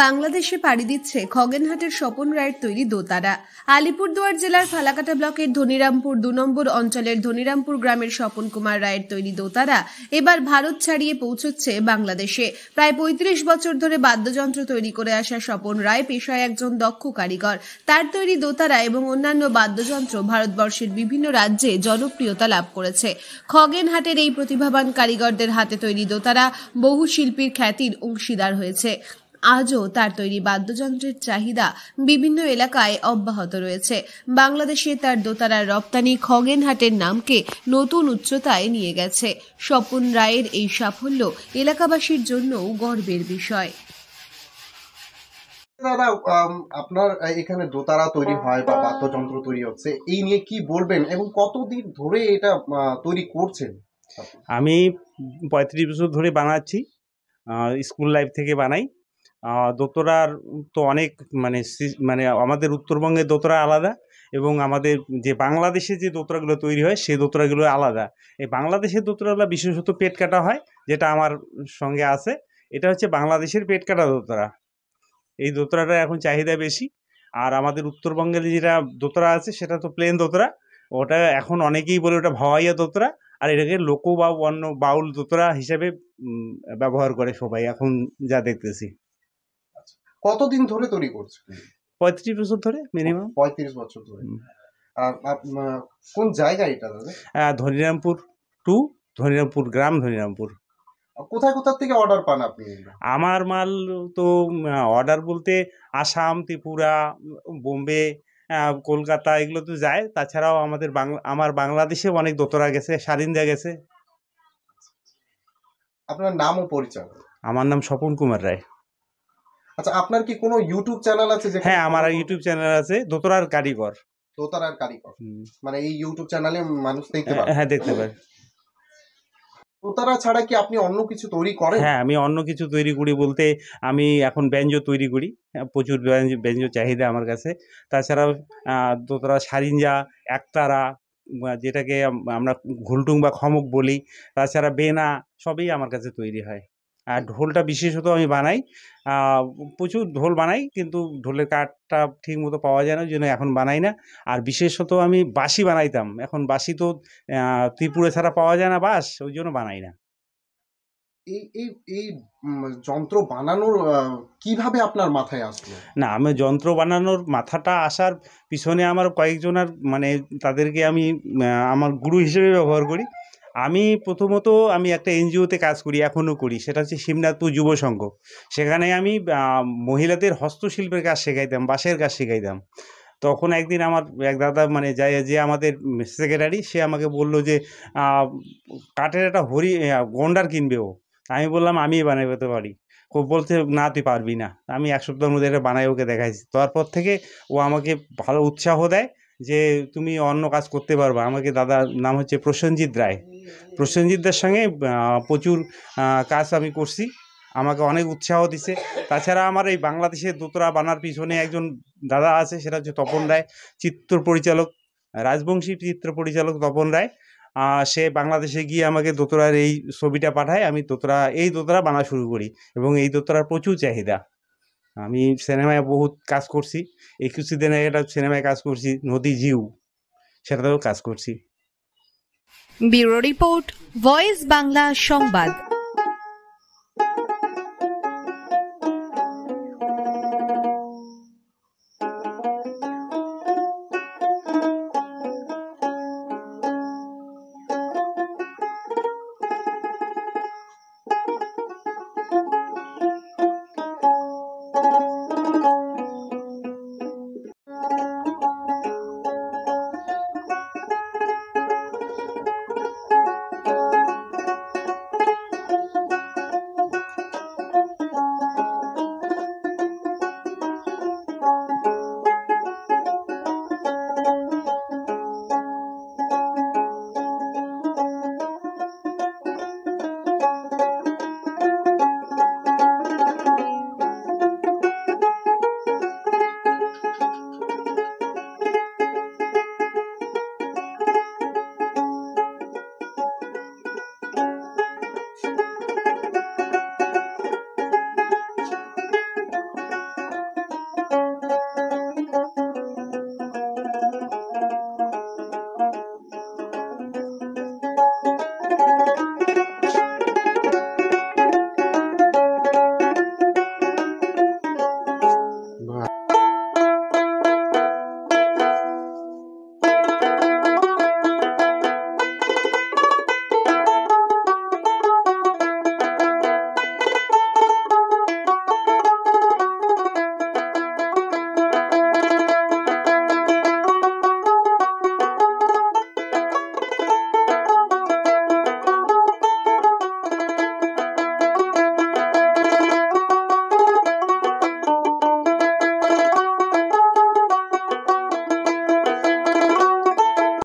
বাংলাদেশে পাড়ি দিচ্ছে খগেনহাটের স্বপন রায়ের তৈরি দোতারা। আলিপুরদুয়ার জেলার ফালাকাটা ব্লকের ধনিরামপুর ২ নম্বর অঞ্চলের ধনিরামপুর গ্রামের স্বপন কুমার রায়ের তৈরি দোতারা এবার ভারত ছাড়িয়ে পৌঁছচ্ছে বাংলাদেশে। প্রায় ৩৫ বছর ধরে বাদ্যযন্ত্র তৈরি করে আসা স্বপন রায় পেশায় একজন দক্ষ কারিগর। তার তৈরি দোতারা এবং অন্যান্য বাদ্যযন্ত্র ভারতবর্ষের বিভিন্ন রাজ্যে জনপ্রিয়তা লাভ করেছে। খগেনহাটের এই প্রতিভাবান কারিগরদের হাতে তৈরি দোতারা বহু শিল্পীর খ্যাতির অংশীদার হয়েছে। আজও তার তৈরি বাদ্যযন্ত্রের চাহিদা বিভিন্ন এলাকায় অব্যাহত রয়েছে। বাংলাদেশে তার দোতারার রপ্তানি খগেনহাটের নামকে নতুন উচ্চতায় নিয়ে গেছে। স্বপন রায়ের এই সাফল্য এলাকাবাসীর জন্যও গর্বের বিষয়। দাদা, আপনার এখানে দোতারা তৈরি হয় বা বাদ্যযন্ত্র তৈরি হচ্ছে, এই নিয়ে কি বলবেন এবং কতদিন ধরে এটা তৈরি করছেন? আমি ৩৫ বছর ধরে বানাচ্ছি, স্কুল লাইফ থেকে বানাই। দোতরার তো অনেক মানে আমাদের উত্তরবঙ্গের দোতরা আলাদা এবং আমাদের যে বাংলাদেশে যে দোতরাগুলো তৈরি হয় সেই দোতরাগুলো আলাদা। এই বাংলাদেশের দোতরাগুলো বিশেষত পেট কাটা হয়, যেটা আমার সঙ্গে আছে। এটা হচ্ছে বাংলাদেশের পেট কাটা দোতরা। এই দোতরাটা এখন চাহিদা বেশি। আর আমাদের উত্তরবঙ্গের যেটা দোতরা আছে সেটা তো প্লেন দোতরা। ওটা এখন অনেকেই বলে ওটা ভাওয়াইয়া দোতরা, আর এটাকে লোকো বা অন্য বাউল দোতরা হিসেবে ব্যবহার করে সবাই এখন যা দেখতেছি। কতদিন ধরে তৈরি করছেন? ৩৫ বছর ধরে মিনিমাম। ৩৫ বছর ধরে। কোন জায়গা এটা দাদা? ধনিরামপুর 2, ধনিরামপুর গ্রাম, ধনিরামপুর। কোথায় থেকে অর্ডার পান আপনি? আমার মাল তো অর্ডার বলতে আসাম, ত্রিপুরা, বোম্বে, কলকাতা এগুলো তো যায়। তাছাড়াও আমার বাংলাদেশে অনেক দোতরা গেছে, সারিন্দা গেছে। আপনার নাম ও পরিচয়? আমার নাম স্বপন কুমার রায়। আচ্ছা, আপনার কি কোনো ইউটিউব চ্যানেল আছে? হ্যাঁ, আমার ইউটিউব চ্যানেল আছে, দোতরার কারিগর। দোতরার কারিগর, মানে এই ইউটিউব চ্যানেলে মানুষ দেখতে পারে? হ্যাঁ, দেখতে পারে। দোতারা ছাড়া কি আপনি অন্য কিছু তৈরি করেন? হ্যাঁ, আমি অন্য কিছু তৈরি করি বলতে আমি এখন ব্যঞ্জো তৈরি করি। প্রচুর ব্যঞ্জো চাহিদা আমার কাছে। তাছাড়াও দোতরা, সারিঞ্জা, একতারা, যেটাকে আমরা ঘুলটুং বা খমক বলি, তাছাড়া বেনা, সবই আমার কাছে তৈরি হয়। আর ঢোলটা বিশেষত আমি বানাই, প্রচুর ঢোল বানাই, কিন্তু ঢোলের কাঠটা ঠিক মতো পাওয়া যায় না, ওই জন্য এখন বানাই না। আর বিশেষত আমি বাঁশি বানাইতাম, এখন বাঁশি তো ত্রিপুরা ছাড়া পাওয়া যায় না বাঁশ, ওই জন্য বানাই না। এই যন্ত্র বানানোর কিভাবে আপনার মাথায় আসলো? না, আমি যন্ত্র বানানোর মাথাটা আসার পিছনে আমার কয়েকজনের তাদেরকে আমি আমার গুরু হিসেবে ব্যবহার করি। আমি প্রথমত একটা এনজিওতে কাজ করি, এখনও করি, সেটা হচ্ছে শিবনাথপুর যুব সংঘ। সেখানে আমি মহিলাদের হস্তশিল্পের কাজ শেখাইতাম, বাঁশের কাজ শেখাইতাম। তখন একদিন আমার এক দাদা যে আমাদের সেক্রেটারি, সে আমাকে বললো যে কাঠের একটা গন্ডার কিনবে ও। আমি বললাম আমি বানাতে পারি। বলছে না, তুই পারবি না। আমি ১ সপ্তাহের মধ্যে এটা বানাই ওকে দেখাইছি। তারপর থেকে ও আমাকে ভালো উৎসাহ দেয় যে তুমি অন্য কাজ করতে পারবা। আমাকে দাদার নাম হচ্ছে প্রসেনজিৎ রায়। প্রসেনজিৎদের সঙ্গে প্রচুর কাজ আমি করছি, আমাকে অনেক উৎসাহ দিছে। তাছাড়া আমার এই বাংলাদেশের দোতরা বানার পিছনে একজন দাদা আছে, সেটা হচ্ছে তপন রায়, চিত্র পরিচালক, রাজবংশী চিত্র পরিচালক তপন রায়। সে বাংলাদেশে গিয়ে আমাকে দোতরার এই ছবিটা পাঠায়, আমি এই দোতরা বানা শুরু করি এবং এই দোতরার প্রচুর চাহিদা। আমি সিনেমায় বহুত কাজ করছি। এই কিছুদিন আগে একটা সিনেমায় কাজ করছি, নদী জিউ, সেটাতেও কাজ করছি। ব্যুরো রিপোর্ট, ভয়েস বাংলা সংবাদ।